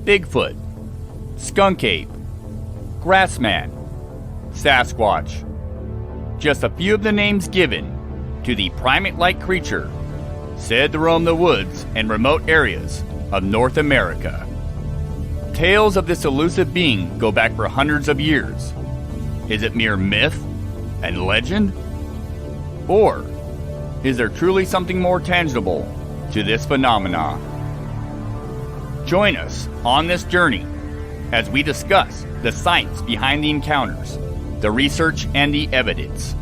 Bigfoot, skunk ape, grassman, Sasquatch. Just a few of the names given to the primate-like creature said to roam the woods and remote areas of North America. Tales of this elusive being go back for hundreds of years. Is it mere myth and legend? Or is there truly something more tangible to this phenomena? Join us on this journey as we discuss the science behind the encounters, the research, and the evidence,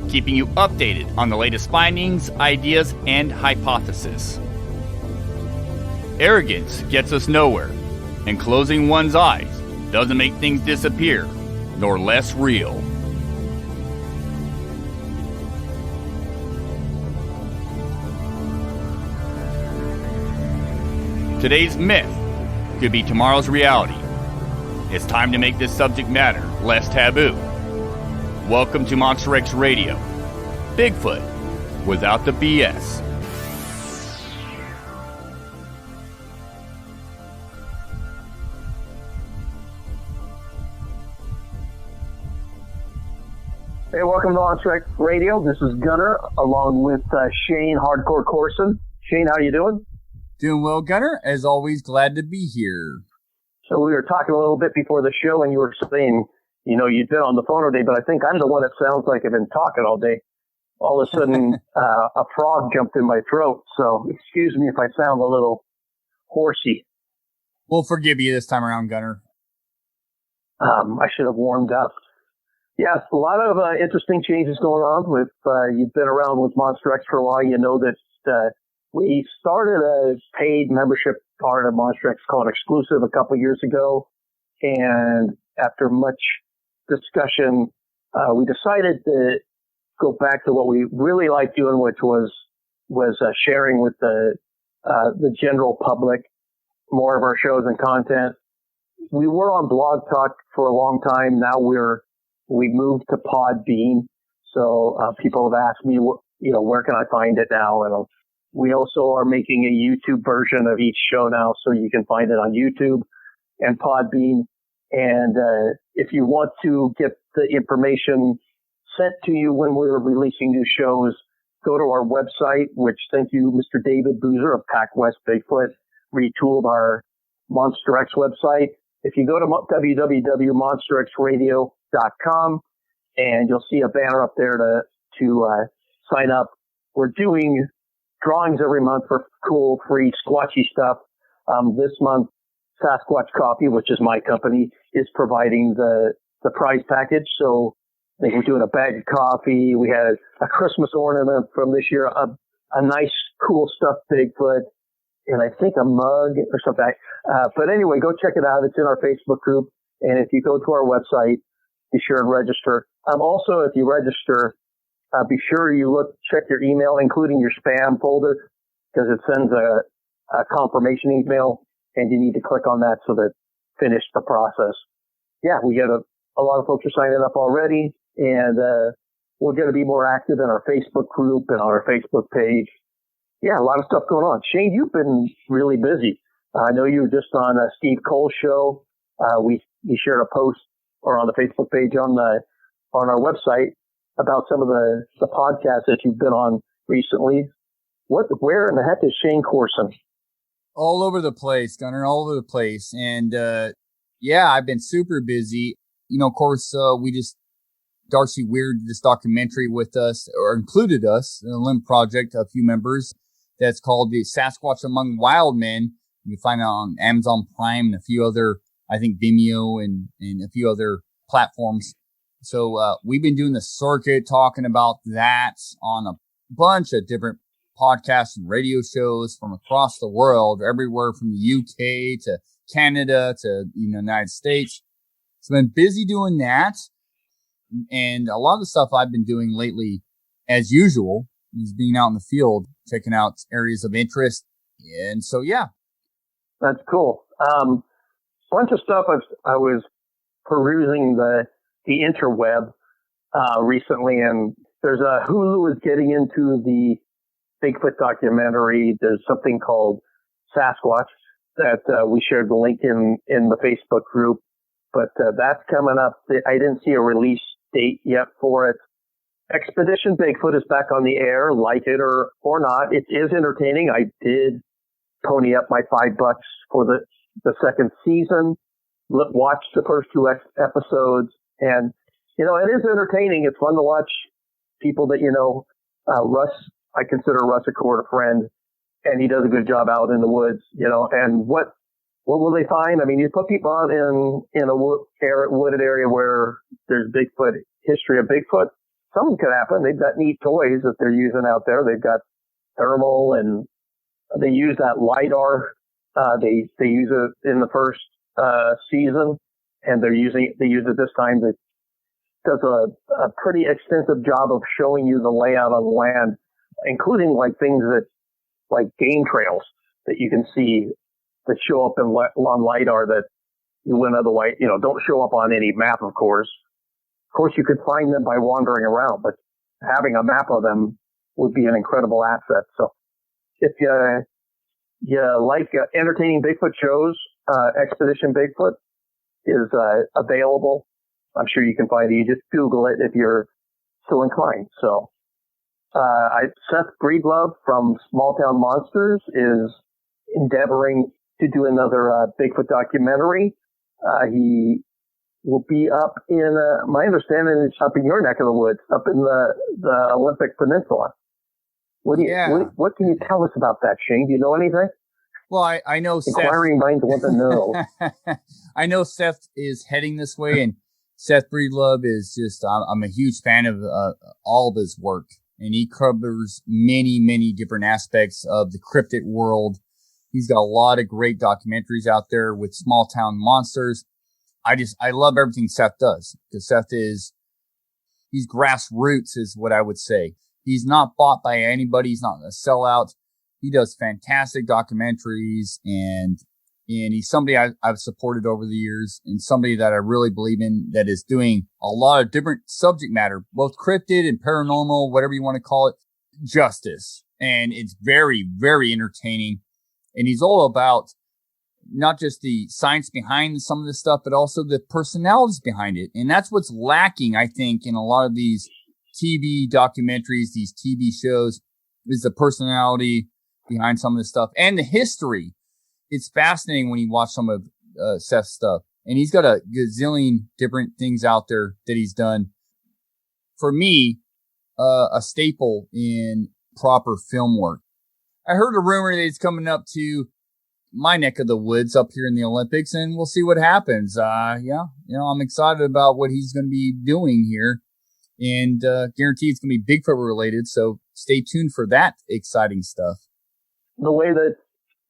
keeping you updated on the latest findings, ideas, and hypotheses. Arrogance gets us nowhere, and closing one's eyes doesn't make things disappear, nor less real. Today's myth could be tomorrow's reality. It's time to make this subject matter less taboo. Welcome to Monster X Radio. Bigfoot without the BS. Hey, welcome to Monster X Radio. This is Gunnar along with Shane, Hardcore Corson. Shane, how are you doing? Doing well, Gunnar. As always, glad to be here. So we were talking a little bit before the show, and you were saying, you know, you've been on the phone all day, but I think I'm the one that sounds like I've been talking all day. All of a sudden, a frog jumped in my throat. So excuse me if I sound a little horsey. We'll forgive you this time around, Gunnar. I should have warmed up. Yes, a lot of interesting changes going on with, you've been around with Monster X for a while. You know that we started a paid membership part of Monster X called Exclusive a couple of years ago. And after much discussion, we decided to go back to what we really liked doing, which was sharing with the general public more of our shows and content. We were on Blog Talk for a long time. Now we moved to Podbean. So people have asked me, where can I find it now? And we also are making a YouTube version of each show now, so you can find it on YouTube and Podbean. And if you want to get the information sent to you when we're releasing new shows, go to our website, which thank you, Mr. David Boozer of Pac West Bigfoot, retooled our Monster X website. If you go to www.monsterxradio.com, and you'll see a banner up there to sign up. We're doing drawings every month for cool, free, squatchy stuff. This month, Sasquatch Coffee, which is my company, is providing the prize package. So I think we're doing a bag of coffee. We had a Christmas ornament from this year, a nice, cool stuffed Bigfoot, and I think a mug or something. But anyway, go check it out. It's in our Facebook group. And if you go to our website, be sure and register. Also, if you register, be sure you check your email, including your spam folder, because it sends a confirmation email, and you need to click on that so that finish the process. Yeah, we got a lot of folks are signing up already, and we're going to be more active in our Facebook group and on our Facebook page. Yeah, a lot of stuff going on. Shane, you've been really busy. I know you were just on Steve Cole's show. We shared a post or on the Facebook page on our website about some of the podcasts that you've been on recently. Where in the heck is Shane Corson? All over the place, Gunnar, all over the place. And, I've been super busy. Of course, Darcy Weir did this documentary with us, or included us in the Limb Project, a few members. That's called The Sasquatch Among Wild Men. You can find it on Amazon Prime and a few other, I think Vimeo and a few other platforms. So, we've been doing the circuit talking about that on a bunch of different podcasts and radio shows from across the world, everywhere from the UK to Canada to the United States. So I've been busy doing that. And a lot of the stuff I've been doing lately, as usual, is being out in the field, checking out areas of interest. And so, yeah. That's cool. Bunch of stuff I was perusing the interweb recently, and there's Hulu is getting into the Bigfoot documentary. There's something called Sasquatch, that we shared the link in the Facebook group. But that's coming up. I didn't see a release date yet for it. Expedition Bigfoot is back on the air, like it or not. It is entertaining. I did pony up my $5 for the second season. Watch the first 2 episodes, and it is entertaining. It's fun to watch people that Russ. I consider Russ a quarter friend, and he does a good job out in the woods. And what will they find? I mean, you put people out in a wooded area where there's Bigfoot history of Bigfoot. Something could happen. They've got neat toys that they're using out there. They've got thermal, and they use that LiDAR. They use it in the first season, and they use it this time. It does a pretty extensive job of showing you the layout on land, including like things like game trails that you can see that show up on LiDAR that you wouldn't otherwise, don't show up on any map, of course. Of course, you could find them by wandering around, but having a map of them would be an incredible asset. So if you like entertaining Bigfoot shows, Expedition Bigfoot is available. I'm sure you can find it. You just Google it if you're so inclined. So Seth Breedlove from Small Town Monsters is endeavoring to do another Bigfoot documentary. He will be up in, my understanding is up in your neck of the woods, up in the Olympic Peninsula. What can you tell us about that, Shane? Do you know anything? Well, I know Inquiring minds want to know. I know Seth is heading this way, and Seth Breedlove is just, I'm a huge fan of all of his work, and he covers many, many different aspects of the cryptid world. He's got a lot of great documentaries out there with Small Town Monsters. I love everything Seth does, because he's grassroots is what I would say. He's not bought by anybody. He's not a sellout. He does fantastic documentaries, and he's somebody I've supported over the years, and somebody that I really believe in, that is doing a lot of different subject matter, both cryptid and paranormal, whatever you want to call it, justice. And it's very, very entertaining. And he's all about not just the science behind some of this stuff, but also the personalities behind it. And that's what's lacking, I think, in a lot of these TV documentaries, these TV shows, is the personality behind some of this stuff and the history. It's fascinating when you watch some of Seth's stuff. And he's got a gazillion different things out there that he's done. For me, a staple in proper film work. I heard a rumor that he's coming up to my neck of the woods up here in the Olympics, and we'll see what happens. I'm excited about what he's going to be doing here, and guarantee it's going to be Bigfoot related. So stay tuned for that exciting stuff. The way that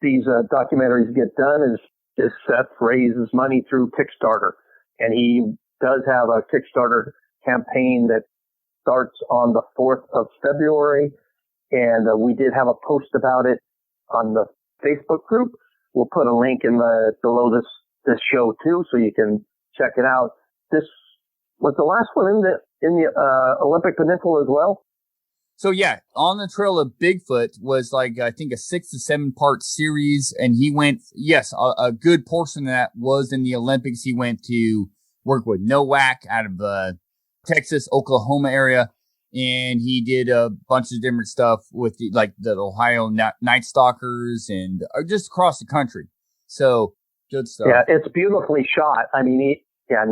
these documentaries get done is Seth raises money through Kickstarter, and he does have a Kickstarter campaign that starts on the 4th of February, and we did have a post about it on the Facebook group. We'll put a link below this show too, so you can check it out. This was the last one in the Olympic Peninsula as well. So yeah, On the Trail of Bigfoot was like, I think, a 6 to 7 part series. And he went, yes, a good portion of that was in the Olympics. He went to work with NOAC out of Texas, Oklahoma area. And he did a bunch of different stuff with the Ohio Night Stalkers and just across the country. So good stuff. Yeah, it's beautifully shot. I mean, the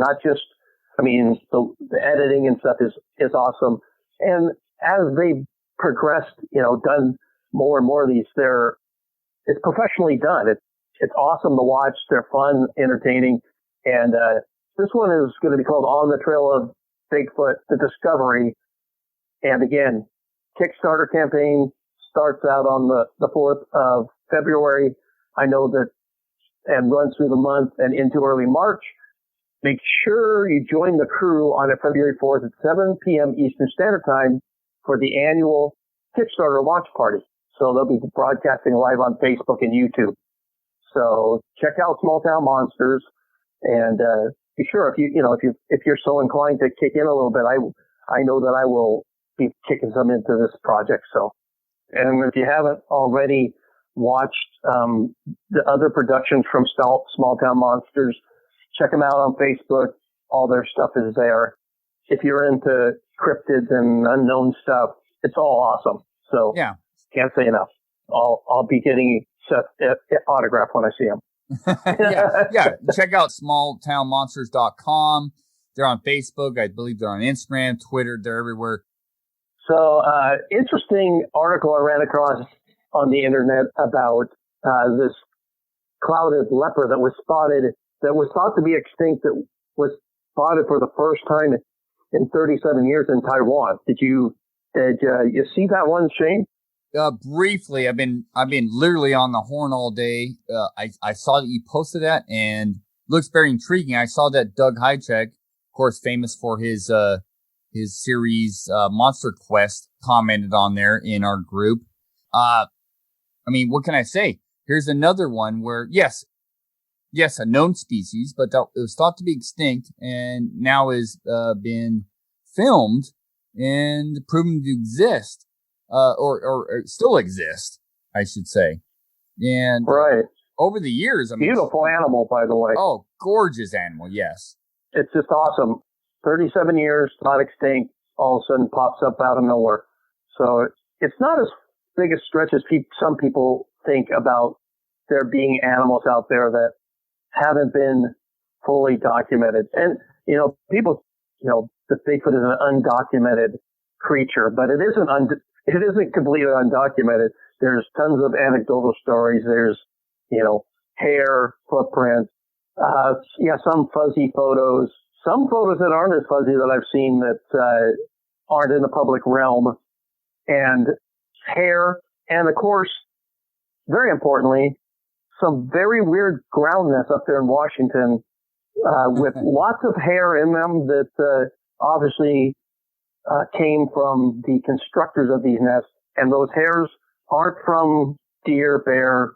editing and stuff is awesome. And as they've progressed, done more and more of these, it's professionally done. It's awesome to watch. They're fun, entertaining. And this one is going to be called On the Trail of Bigfoot, The Discovery. And again, Kickstarter campaign starts out on the 4th of February. I know that, and runs through the month and into early March. Make sure you join the crew on February 4th at 7 p.m. Eastern Standard Time for the annual Kickstarter launch party. So they'll be broadcasting live on Facebook and YouTube. So check out Small Town Monsters, and be sure if you're so inclined to kick in a little bit, I know that I will be kicking some into this project. So, and if you haven't already, watched the other productions from Small Town Monsters. Check them out on Facebook. All their stuff is there. If you're into cryptids and unknown stuff, it's all awesome. So yeah, can't say enough. I'll be getting Seth autograph when I see him. yeah. Check out smalltownmonsters.com. They're on Facebook. I believe they're on Instagram, Twitter. They're everywhere. So, interesting article I ran across on the internet about this clouded leopard that was spotted, that was thought to be extinct, that was spotted for the first time in 37 years in Taiwan. Did you see that one, Shane? Briefly, I've been literally on the horn all day. I saw that you posted that and looks very intriguing. I saw that Doug Hychek, of course, famous for his series Monster Quest, commented on there in our group. I mean, what can I say? Here's another one where yes, a known species, but it was thought to be extinct and now has been filmed and proven to exist. Or still exist, I should say. And right. Over the years, I mean, beautiful animal, by the way. Oh, gorgeous animal, yes. It's just awesome. 37 years, not extinct, all of a sudden pops up out of nowhere. So it's not as big a stretch as some people think about there being animals out there that haven't been fully documented. And, people, the Bigfoot is an undocumented creature, but it isn't completely undocumented. There's tons of anecdotal stories. There's, hair, footprints, some fuzzy photos, some photos that aren't as fuzzy that I've seen that aren't in the public realm, and hair, and of course, very importantly, some very weird ground nests up there in Washington with lots of hair in them that obviously came from the constructors of these nests, and those hairs aren't from deer, bear,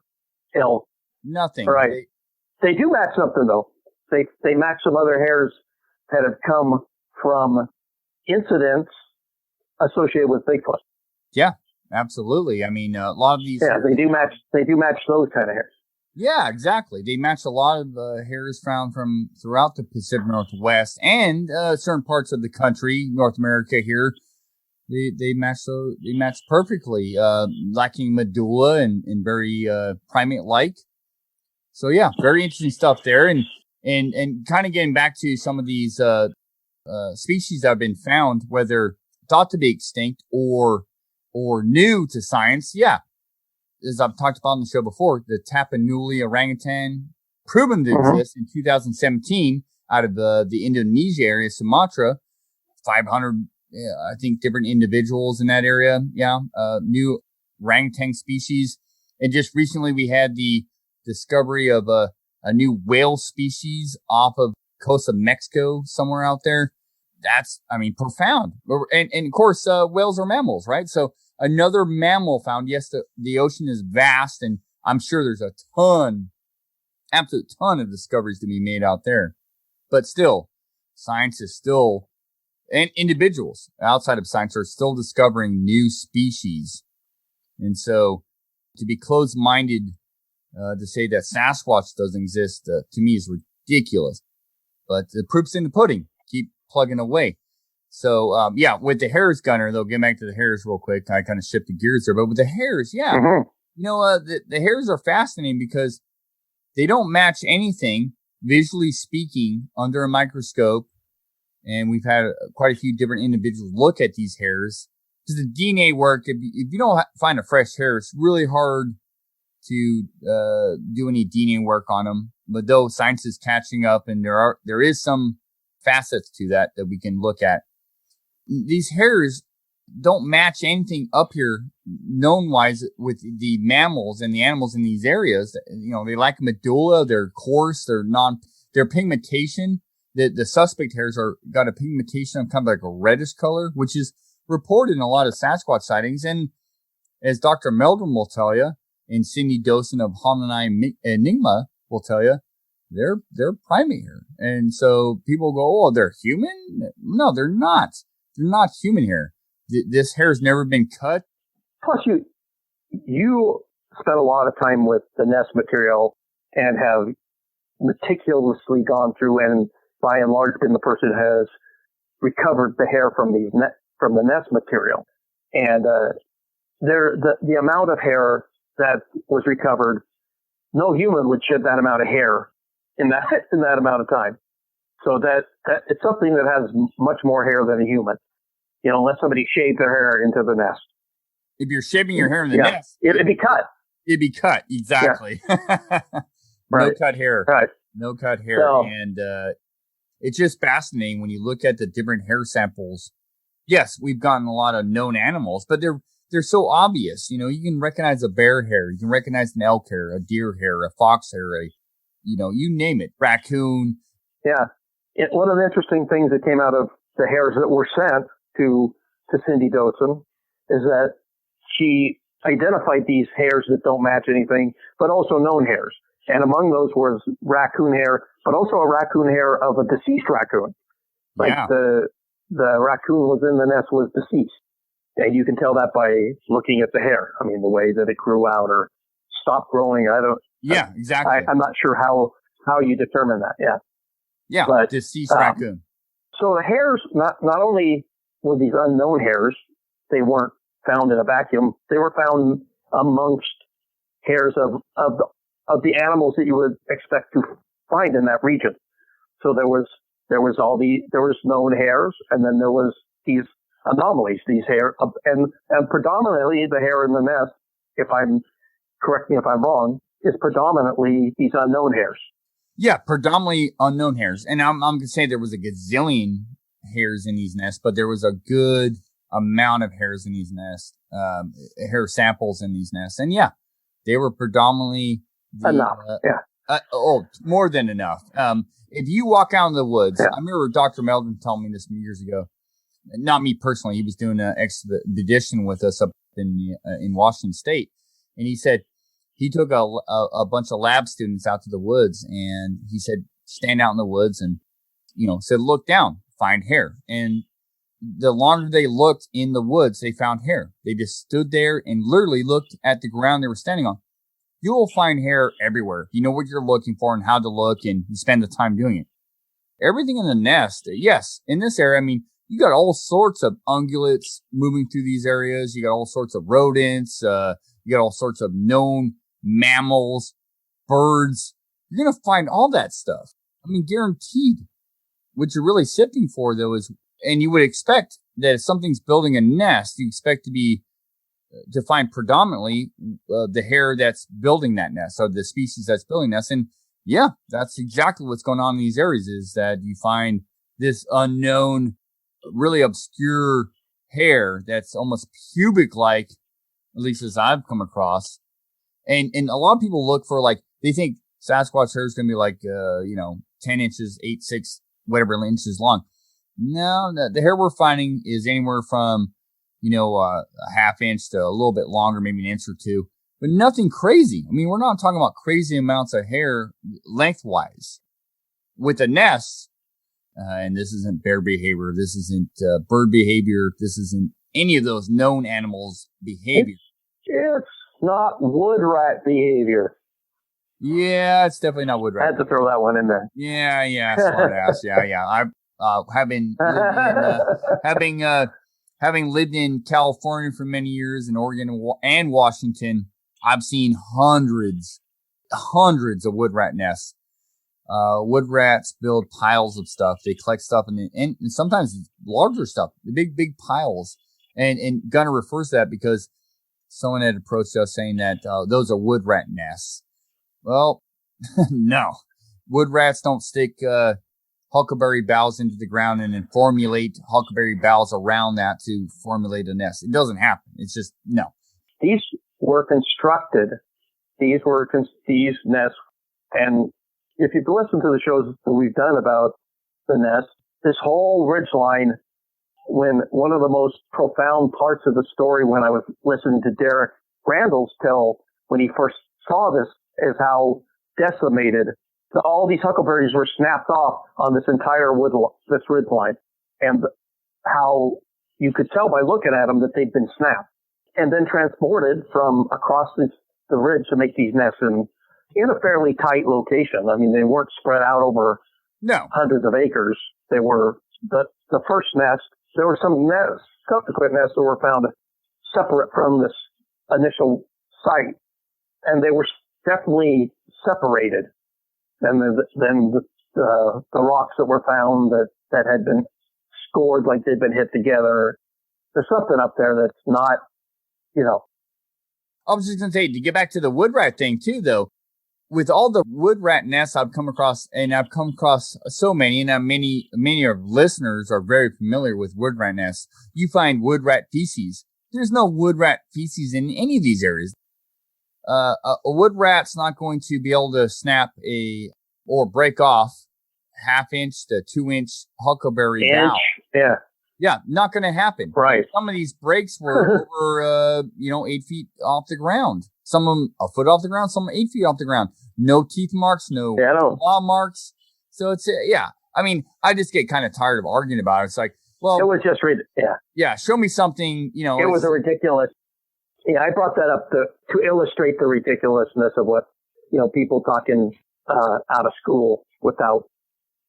elk. Nothing. Right. They do match something, though. They match some other hairs that have come from incidents associated with Bigfoot. Yeah, absolutely. I mean, a lot of these. Yeah, they do match those kind of hairs. Yeah, exactly. They match a lot of hairs found from throughout the Pacific Northwest and certain parts of the country, North America here. They match perfectly, lacking medulla and very primate-like. So yeah, very interesting stuff there. And kind of getting back to some of these species that have been found, whether thought to be extinct or new to science. Yeah. As I've talked about on the show before, the Tapanuli orangutan, proven to exist in 2017 out of the Indonesia area, Sumatra, 500, I think, different individuals in that area. Yeah, new orangutan species. And just recently we had the discovery of a new whale species off of the coast of Mexico, somewhere out there. That's, profound. And of course, whales are mammals, right? So another mammal found. Yes, the ocean is vast, and I'm sure there's a absolute ton of discoveries to be made out there. But still, science is still, and individuals outside of science are still discovering new species. And so to be closed-minded to say that Sasquatch doesn't exist, to me is ridiculous. But the proof's in the pudding. Keep plugging away. So, with the hares, Gunnar, though, get back to the hares real quick. I kind of shifted gears there. But with the hares, the hares are fascinating because they don't match anything, visually speaking, under a microscope. And we've had quite a few different individuals look at these hares. Because the DNA work, if you don't find a fresh hair, it's really hard to do any DNA work on them. But though science is catching up, and there is some facets to that we can look at. These hares don't match anything up here known-wise with the mammals and the animals in these areas. They lack medulla, they're coarse, their pigmentation. The suspect hares got a pigmentation of kind of like a reddish color, which is reported in a lot of Sasquatch sightings. And as Dr. Meldrum will tell you, and Cindy Dosen of Homini Enigma will tell you, they're primate hair. And so people go, oh, they're human? No, they're not. They're not human hair. This hair has never been cut. Plus, you spent a lot of time with the nest material and have meticulously gone through and by and large been the person who has recovered the hair from from the nest material. And the amount of hair that was recovered, no human would shed that amount of hair in that amount of time. So that it's something that has much more hair than a human. Unless somebody shaved their hair into the nest. If you're shaving your hair in the nest, it'd be cut. It'd be cut, exactly. Yeah. No cut hair. Right. No cut hair. So, and it's just fascinating when you look at the different hair samples. Yes, we've gotten a lot of known animals, but they're so obvious. You can recognize a bear hair, you can recognize an elk hair, a deer hair, a fox hair, you name it, raccoon. Yeah. One of the interesting things that came out of the hairs that were sent to Cindy Dosen is that she identified these hairs that don't match anything, but also known hairs. And among those was raccoon hair, but also a raccoon hair of a deceased raccoon. Like the raccoon was in the nest was deceased. And you can tell that by looking at the hair. I mean, the way that it grew out or stopped growing. Yeah, exactly. I'm not sure how you determine that. Yeah. Yeah, but, deceased raccoon. So the hairs, not only were these unknown hairs, they weren't found in a vacuum. They were found amongst hairs of the animals that you would expect to find in that region. So there was known hairs, and then there was these anomalies, these hair, and predominantly the hair in the nest. Correct me if I'm wrong, is predominantly these unknown hairs. Yeah, predominantly unknown hairs, and I'm going to say there was a gazillion hairs in these nests, but there was a good amount of hairs in these nests, hair samples in these nests. And yeah, they were predominantly enough. More than enough. If you walk out in the woods, I remember Dr. Meldon telling me this years ago, not me personally. He was doing an expedition with us up in Washington State. And he said he took a bunch of lab students out to the woods, and he said, stand out in the woods and, said, look down, find hair. And the longer they looked in the woods, they found hair. They just stood there and literally looked at the ground they were standing on. You will find hair everywhere. You know what you're looking for and how to look, and you spend the time doing it. Everything in the nest, yes, in this area, I mean, you got all sorts of ungulates moving through these areas. You got all sorts of rodents. You got all sorts of known mammals, birds. You're going to find all that stuff. I mean, guaranteed. What you're really sifting for, though, is, and you would expect that if something's building a nest, you expect to find predominantly the hair that's building that nest, or the species that's building nests. And yeah, that's exactly what's going on in these areas, is that you find this unknown, really obscure hair that's almost pubic-like, at least as I've come across. And a lot of people look for, they think Sasquatch hair is going to be 10 inches, 8, 6, whatever inches long. No, the hair we're finding is anywhere from, a half inch to a little bit longer, maybe an inch or two, but nothing crazy. I mean, we're not talking about crazy amounts of hair lengthwise. With the nests, and this isn't bear behavior, this isn't bird behavior, this isn't any of those known animals' behavior. It's not wood rat behavior. Yeah, it's definitely not wood rat. I had to throw that one in there. Yeah, smart ass. Yeah. Having lived in California for many years, in Oregon and Washington, I've seen hundreds of wood rat nests. Wood rats build piles of stuff. They collect stuff and sometimes larger stuff, the big piles. And Gunnar refers to that because someone had approached us saying that those are wood rat nests. Well, no, wood rats don't stick huckleberry boughs into the ground and then formulate huckleberry boughs around that to formulate a nest. It doesn't happen. It's just, no. These were constructed. These nests. And if you've listened to the shows that we've done about the nest, this whole ridgeline, when one of the most profound parts of the story when I was listening to Derek Randall's tell when he first saw this is how decimated all these huckleberries were snapped off on this entire this ridgeline, and how you could tell by looking at them that they'd been snapped and then transported from across the the ridge to make these nests in a fairly tight location. I mean, they weren't spread out over hundreds of acres. They were the first nest. There were some subsequent nests that were found separate from this initial site, and they were definitely separated. And then the rocks that were found that had been scored like they'd been hit together. There's something up there that's not, I was just going to say, to get back to the wood rat thing too, though, with all the wood rat nests I've come across, and I've come across so many, and many of listeners are very familiar with wood rat nests. You find wood rat feces. There's no wood rat feces in any of these areas. A wood rat's not going to be able to snap or break off 1/2 inch to 2 inch huckleberry bough. Yeah, not going to happen. Right. Some of these breaks were over, 8 feet off the ground. Some of them a foot off the ground, some 8 feet off the ground. No teeth marks, no claw marks. So it's, I mean, I just get kind of tired of arguing about it. It's like, well, it was just, yeah, show me something, It was a ridiculous. Yeah, I brought that up to illustrate the ridiculousness of what, people talking out of school without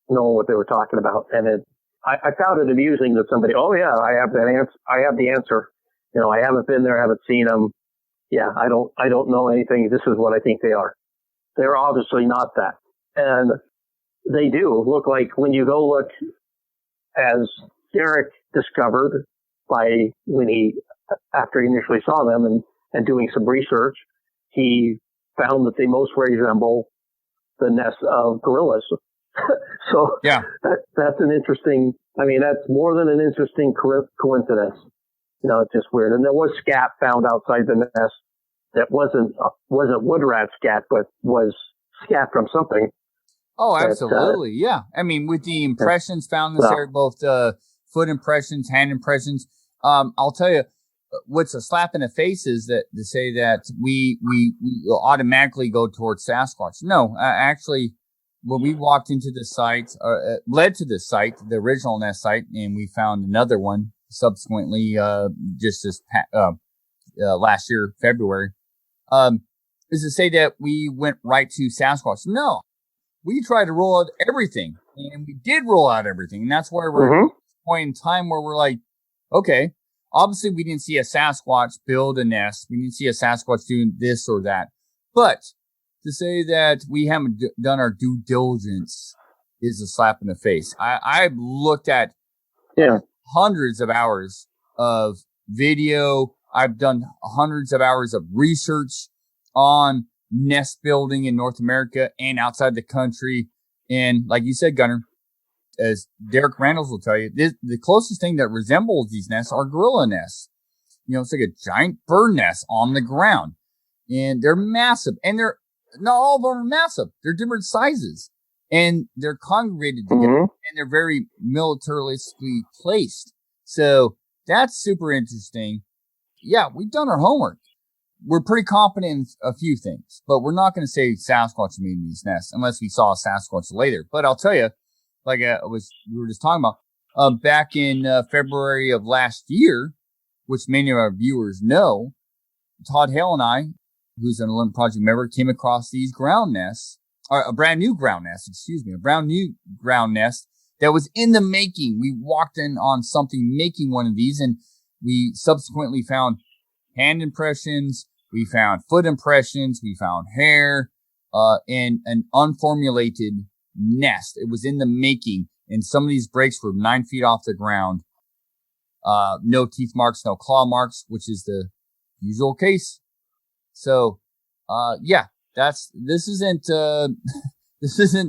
knowing what they were talking about. And I found it amusing that somebody, I have that answer. I have the answer. I haven't been there, I haven't seen them. Yeah, I don't know anything. This is what I think they are. They're obviously not that. And they do look like, when you go look, as Derek discovered after he initially saw them and doing some research, he found that they most resemble the nests of gorillas. So yeah, that's an interesting, that's more than an interesting coincidence. It's just weird. And there was scat found outside the nest that wasn't wood rat scat, but was scat from something. Oh, absolutely. Yeah. I mean, with the impressions found in this area, both foot impressions, hand impressions, I'll tell you, what's a slap in the face is that to say that we automatically go towards Sasquatch. No, actually, when we walked into the site, led to the site, the original nest site, and we found another one subsequently, just this last year, February, is to say that we went right to Sasquatch. No, we tried to roll out everything, and we did roll out everything, and that's where we're at this point in time where we're like, okay, obviously we didn't see a Sasquatch build a nest, we didn't see a Sasquatch doing this or that, but to say that we haven't done our due diligence is a slap in the face. I've looked at hundreds of hours of video. I've done hundreds of hours of research on nest building in North America and outside the country. And like you said, Gunnar, as Derek Randalls will tell you, the closest thing that resembles these nests are gorilla nests. It's like a giant bird nest on the ground. And they're massive. And not all of them are massive. They're different sizes. And they're congregated together. And they're very militaristically placed. So that's super interesting. Yeah, we've done our homework. We're pretty confident in a few things, but we're not going to say Sasquatch made these nests unless we saw a Sasquatch later. But I'll tell you, like we were just talking about, back in February of last year, which many of our viewers know, Todd Hale and I, who's an Olympic Project member, came across these ground nests, or a brand new ground nest that was in the making. We walked in on something making one of these, and we subsequently found hand impressions, we found foot impressions, we found hair, and an unformulated nest. It was in the making, and some of these breaks were 9 feet off the ground. No teeth marks, no claw marks, which is the usual case. So, this isn't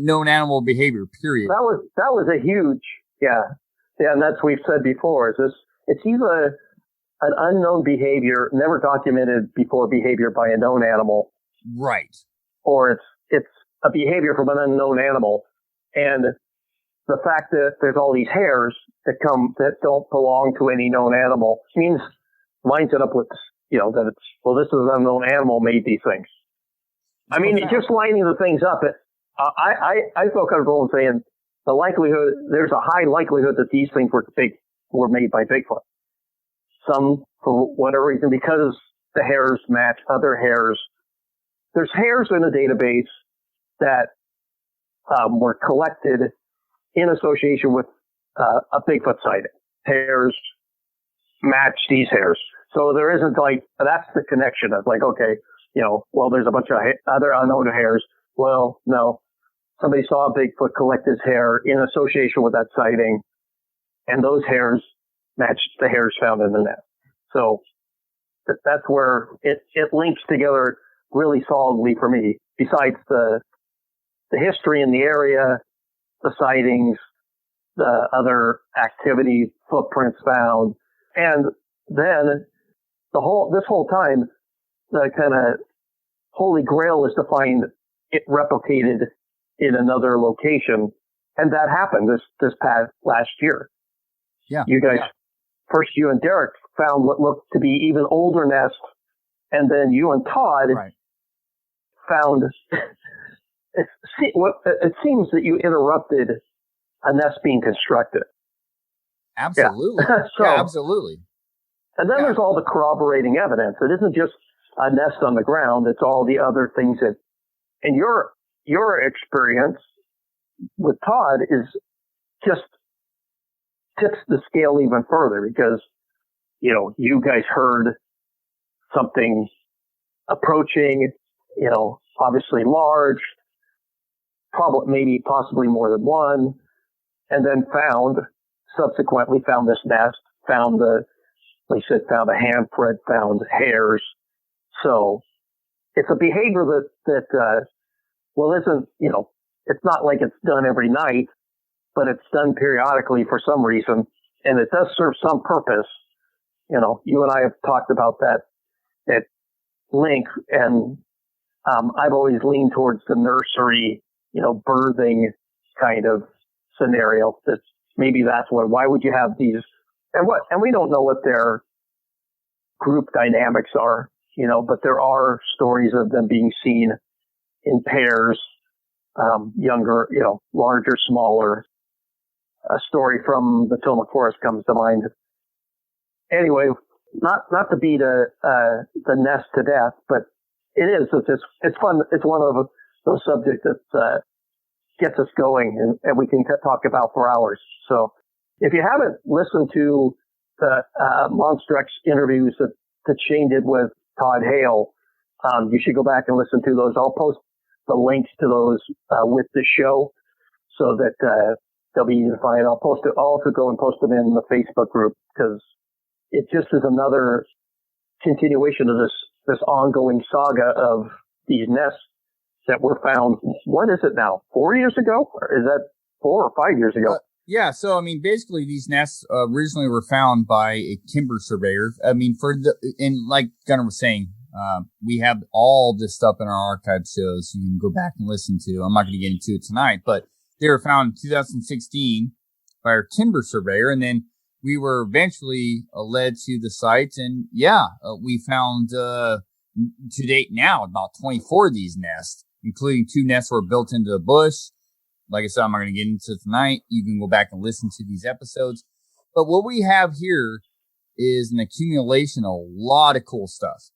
known animal behavior, period. That was a huge, and that's we've said before. It's either an unknown behavior, never documented before behavior by a known animal, right? Or it's a behavior from an unknown animal, and the fact that there's all these hairs that don't belong to any known animal means lines it up with that this is an unknown animal made these things. I mean, just lining the things up. I feel comfortable in saying there's a high likelihood that these things were made by Bigfoot. Some, for whatever reason, because the hairs match other hairs there's hairs in a database that were collected in association with a Bigfoot sighting. Hairs match these hairs. So there isn't like, that's the connection. It's like, okay, well, there's a bunch of other unknown hairs. Well, no, somebody saw a Bigfoot collect his hair in association with that sighting, and those hairs matched the hairs found in the nest. So that's where it links together really solidly for me, besides the history in the area, the sightings, the other activity, footprints found, and then this whole time, the kind of holy grail is to find it replicated in another location, and that happened this past last year. Yeah, you guys, first you and Derek found what looked to be even older nests, and then you and Todd found. It seems that you interrupted a nest being constructed. Absolutely. Yeah, absolutely. And then there's all the corroborating evidence. It isn't just a nest on the ground. It's all the other things that, and your experience with Todd is just tips the scale even further, because, you guys heard something approaching, obviously large, possibly more than one, and then subsequently found this nest, found like I said, found a handprint, found hairs. So it's a behavior that isn't, it's not like it's done every night, but it's done periodically for some reason, and it does serve some purpose. You and I have talked about that link, and I've always leaned towards the nursery, birthing kind of scenario. Why would you have these, and we don't know what their group dynamics are, but there are stories of them being seen in pairs, younger, larger, smaller. A story from the Tillamook Forest comes to mind. Anyway, not to beat the nest to death, but it's fun. It's one of those subjects that gets us going, and we can talk about for hours. So if you haven't listened to the Monster X interviews that Shane did with Todd Hale, you should go back and listen to those. I'll post the links to those with the show so that they'll be easy to find. I'll also go and post them in the Facebook group, because it just is another continuation of this ongoing saga of these nests that were found. What is it now? 4 years ago? Or is that 4 or 5 years ago? Yeah. So, basically these nests originally were found by a timber surveyor. And like Gunnar was saying, we have all this stuff in our archive shows you can go back and listen to. I'm not going to get into it tonight, but they were found in 2016 by our timber surveyor. And then we were eventually led to the site, and we found to date now about 24 of these nests, including 2 nests were built into the bush. Like I said, I'm not going to get into it tonight. You can go back and listen to these episodes. But what we have here is an accumulation of a lot of cool stuff.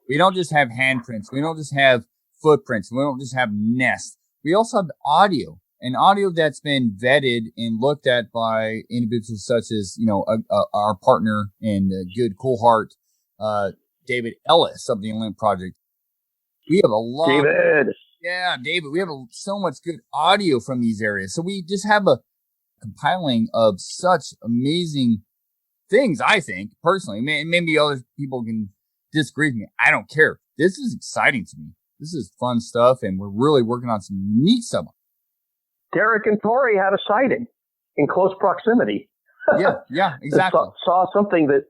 We don't just have handprints. We don't just have footprints. We don't just have nests. We also have audio. And audio that's been vetted and looked at by individuals such as, our partner and good, cool heart, David Ellis of the Olymp Project. We have a lot. David. Yeah, David. We have so much good audio from these areas. So we just have a compiling of such amazing things, I think, personally. Maybe other people can disagree with me. I don't care. This is exciting to me. This is fun stuff, and we're really working on some unique stuff. Derek and Tori had a sighting in close proximity. Yeah, exactly. Saw something that,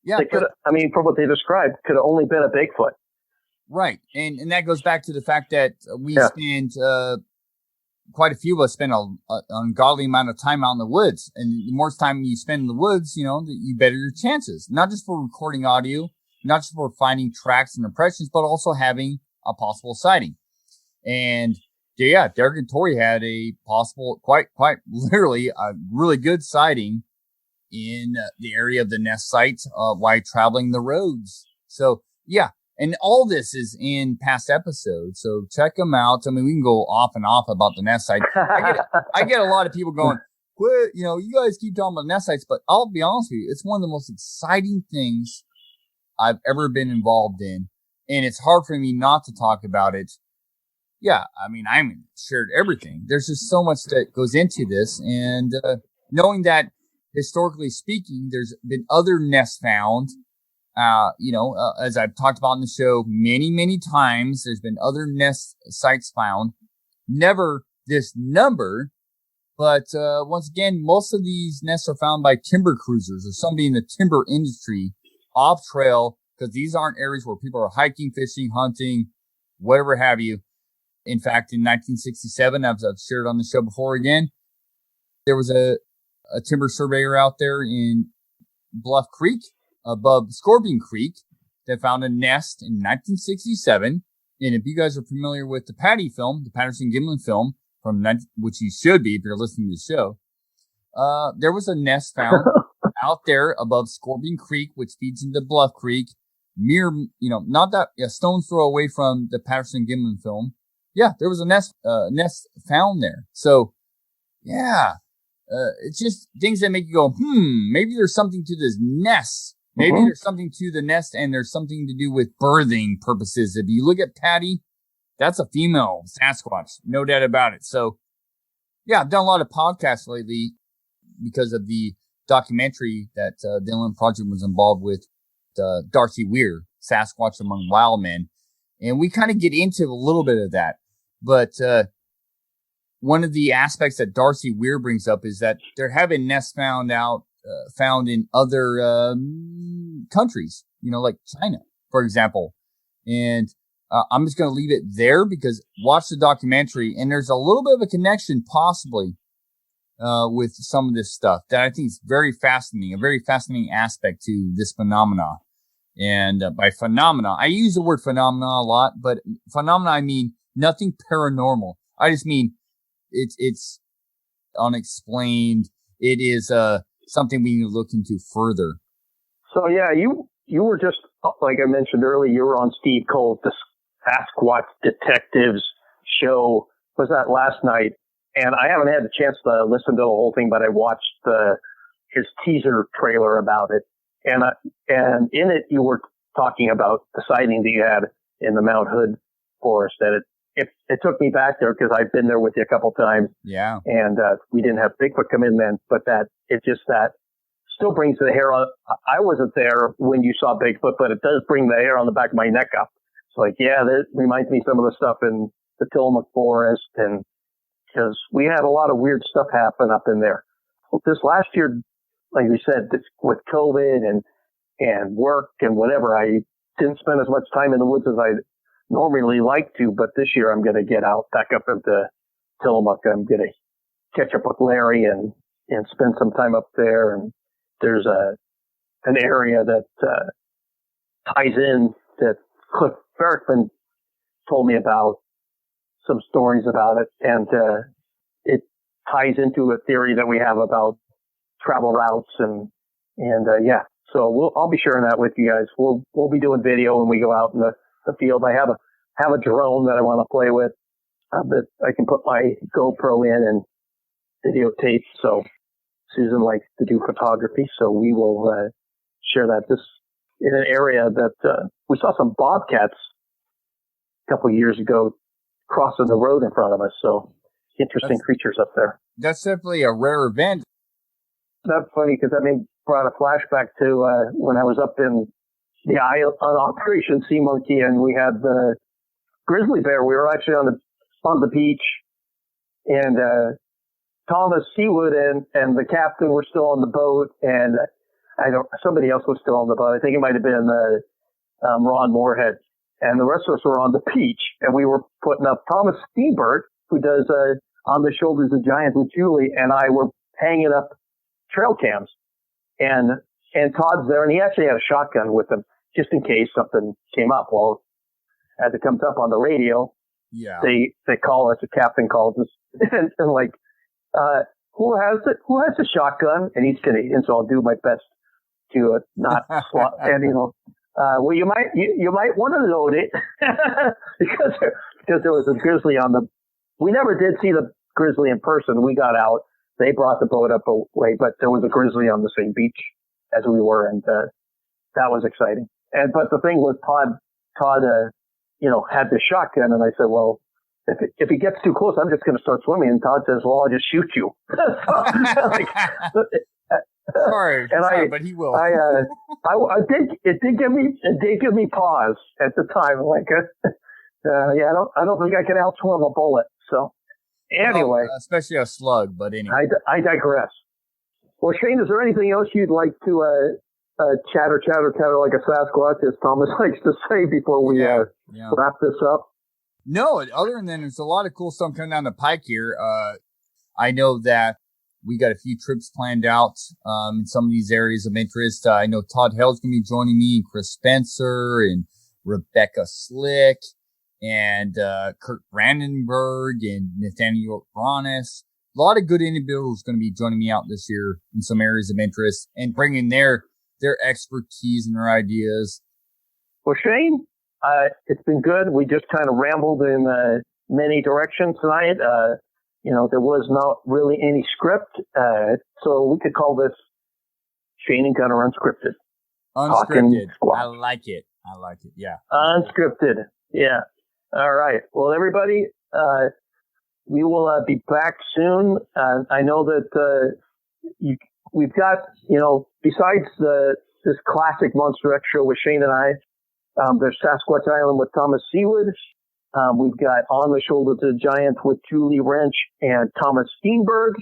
from what they described, could have only been a Bigfoot. Right. And that goes back to the fact that we spend, quite a few of us spend an ungodly amount of time out in the woods. And the more time you spend in the woods, you better your chances. Not just for recording audio, not just for finding tracks and impressions, but also having a possible sighting. And Derek and Tori had a possible, quite literally a really good sighting in the area of the nest site while traveling the roads. So, And all this is in past episodes, so check them out. I mean, we can go off and off about the nest site. I get a lot of people going, quit, you guys keep talking about nest sites, but I'll be honest with you, it's one of the most exciting things I've ever been involved in, and it's hard for me not to talk about it. Yeah, I mean, I'm shared everything. There's just so much that goes into this, and knowing that historically speaking, there's been other nests found. As I've talked about in the show many, many times, there's been other nest sites found. Never this number, but once again, most of these nests are found by timber cruisers or somebody in the timber industry off trail, because these aren't areas where people are hiking, fishing, hunting, whatever have you. In fact, in 1967, as I've shared on the show before again, there was a timber surveyor out there in Bluff Creek above Scorpion Creek that found a nest in 1967. And if you guys are familiar with the the Patterson-Gimlin film, which you should be if you're listening to the show, there was a nest found out there above Scorpion Creek, which feeds into Bluff Creek, not that a stone's throw away from the Patterson-Gimlin film. Yeah, there was a nest found there. So, yeah, it's just things that make you go, maybe there's something to this nest. Maybe there's something to the nest, and there's something to do with birthing purposes. If you look at Patty, that's a female Sasquatch, no doubt about it. So, yeah, I've done a lot of podcasts lately because of the documentary that the Inland Project was involved with, Darcy Weir, Sasquatch Among Wild Men. And we kind of get into a little bit of that. But one of the aspects that Darcy Weir brings up is that there have been nests found in other countries, like China, for example. And I'm just going to leave it there because watch the documentary, and there's a little bit of a connection possibly with some of this stuff that I think is very fascinating, a very fascinating aspect to this phenomena. And by phenomena, I use the word phenomena a lot, but phenomena, I mean nothing paranormal. I just mean it's unexplained. It is something we need to look into further. So yeah, you were just, like I mentioned earlier, you were on Steve Cole's the Sasquatch Detectives show. Was that last night? And I haven't had the chance to listen to the whole thing, but I watched his teaser trailer about it. And in it, you were talking about the sighting that you had in the Mount Hood forest. That it took me back there because I've been there with you a couple times. Yeah. And we didn't have Bigfoot come in then, but that still brings the hair on. I wasn't there when you saw Bigfoot, but it does bring the hair on the back of my neck up. It's like, yeah, that reminds me of some of the stuff in the Tillamook Forest, and because we had a lot of weird stuff happen up in there. This last year, like we said, with COVID and work and whatever, I didn't spend as much time in the woods as I normally like to, but this year I'm going to get out back up into Tillamook. I'm going to catch up with Larry and spend some time up there. And there's an area that ties in that Cliff Ferrickman told me about, some stories about it, and it ties into a theory that we have about travel routes and yeah. So I'll be sharing that with you guys. We'll be doing video when we go out in the field. I have a drone that I want to play with that I can put my GoPro in and videotape. So Susan likes to do photography, so we will share that. This in an area that we saw some bobcats a couple of years ago crossing the road in front of us. So interesting creatures up there. That's definitely a rare event. That's funny because that brought a flashback to when I was up in the isle on Operation Sea Monkey, and we had the grizzly bear. We were actually on the beach, and Thomas Seawood and the captain were still on the boat, and somebody else was still on the boat. I think it might have been Ron Moorhead, and the rest of us were on the beach, and we were putting up Thomas Steebert, who does On the Shoulders of Giants with Julie, and I were hanging up trail cams, and Todd's there, and he actually had a shotgun with him just in case something came up. Well, as it comes up on the radio, yeah, they call us. The captain calls us, and like, who has it? Who has a shotgun? And he's Canadian, so I'll do my best to not slot. And Well, you might want to note it because there was a grizzly on the. We never did see the grizzly in person. We got out. They brought the boat up away, but there was a grizzly on the same beach as we were, and that was exciting. But the thing was, Todd, had the shotgun, and I said, well, if he gets too close, I'm just going to start swimming. And Todd says, well, I'll just shoot you. Sorry, but he will. It did give me pause at the time. Like, I don't think I can outswim a bullet. So anyway, especially a slug. But anyway, I digress. Well, Shane, is there anything else you'd like to chatter like a Sasquatch, as Thomas likes to say, before we wrap this up? No, other than there's a lot of cool stuff coming down the pike here. I know that we got a few trips planned out in some of these areas of interest. I know Todd Hell's going to be joining me, and Chris Spencer, and Rebecca Slick, and Kurt Brandenburg, and Nathaniel Bronis. A lot of good individuals going to be joining me out this year in some areas of interest and bringing their expertise and their ideas. Well, Shane, it's been good. We just kind of rambled in many directions tonight. There was not really any script, so we could call this Shane and Gunnar Unscripted. Unscripted. I like it. Yeah. Unscripted. Yeah. All right. Well, everybody, we will be back soon. I know that we've got, besides this classic Monster X show with Shane and I, there's Sasquatch Island with Thomas Seawood. We've got On the Shoulder to the Giant with Julie Wrench and Thomas Steenberg,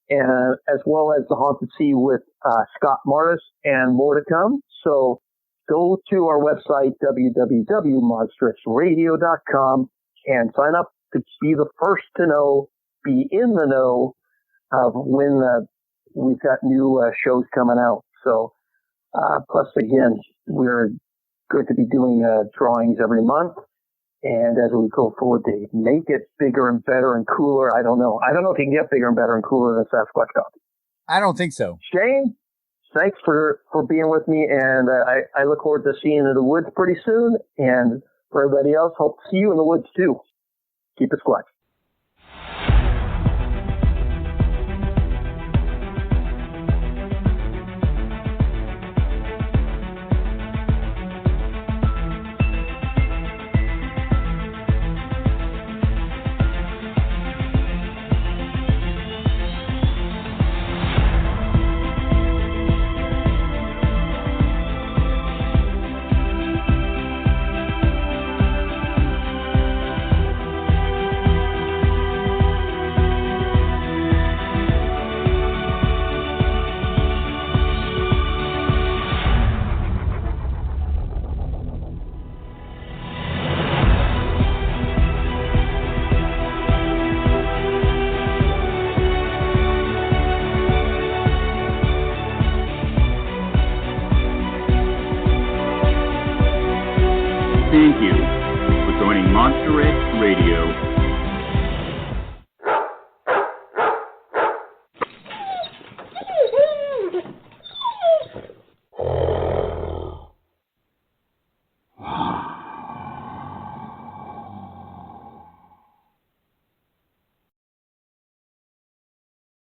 and as well as The Haunted Sea with Scott Martis, and more to come. So go to our website, www.monsterxradio.com, and sign up to be the first to know, be in the know of when we've got new shows coming out. So plus, again, we're good to be doing drawings every month. And as we go forward, they make it bigger and better and cooler. I don't know if you can get bigger and better and cooler than Sasquatch Coffee. I don't think so. Shane, thanks for being with me. And I look forward to seeing you in the woods pretty soon. And for everybody else, hope to see you in the woods too. Keep it squatch. Thank you for joining Monster X Radio